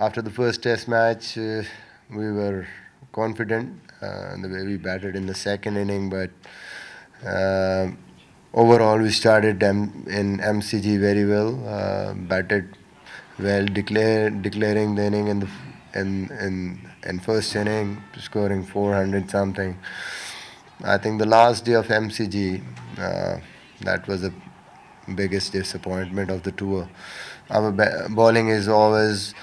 After the first test match, we were confident the way we batted in the second inning, but uh, overall we started in MCG very well, batted well, declaring the inning in first inning, scoring 400 something. I think the last day of MCG, that was the biggest disappointment of the tour. Our bowling is always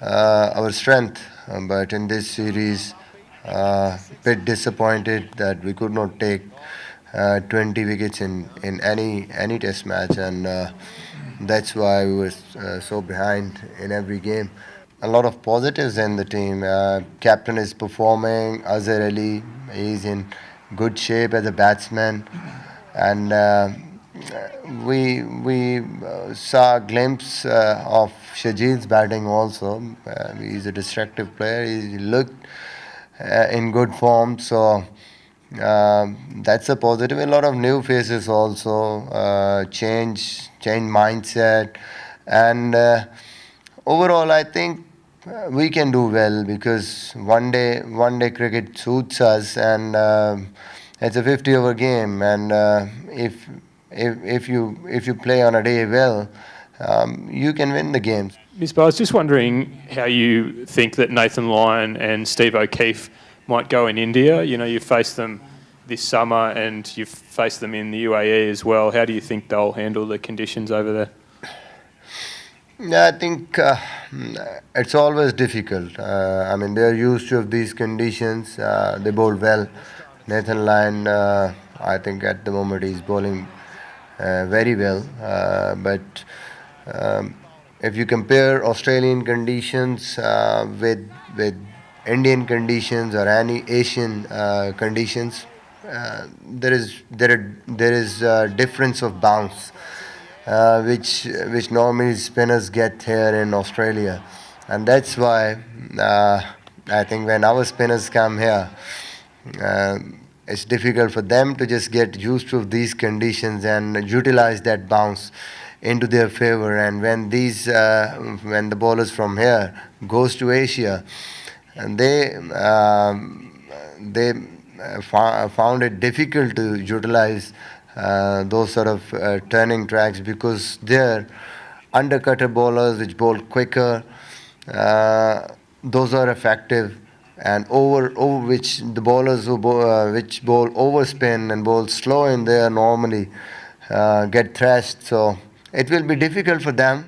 our strength, but in this series, bit disappointed that we could not take 20 wickets in any test match, and that's why we were so behind in every game. A lot of positives in the team. Captain is performing. Azhar Ali is in good shape as a batsman, and we saw a glimpse of Shajid's batting also. He's a destructive player. He looked in good form, so that's a positive. A lot of new faces also, change mindset, and overall, I think we can do well because one day cricket suits us, and it's a 50-over game, and if you play on a day well, you can win the game. Misbah, I was just wondering how you think that Nathan Lyon and Steve O'Keefe might go in India. You know, you've faced them this summer and you've faced them in the UAE as well. How do you think they'll handle the conditions over there? Yeah, I think it's always difficult. I mean, they're used to these conditions. They bowl well. Nathan Lyon, I think at the moment he's bowling very well. But if you compare Australian conditions with Indian conditions or any Asian conditions, there is a difference of bounce, which normally spinners get here in Australia, and that's why I think when our spinners come here, uh, it's difficult for them to just get used to these conditions and utilize that bounce into their favor. And when the bowlers from here goes to Asia, and they found it difficult to utilize those sort of turning tracks because they're undercutter bowlers which bowl quicker. Those are effective, and over which the bowlers which bowl overspin and bowl slow in there normally get thrashed. So it will be difficult for them.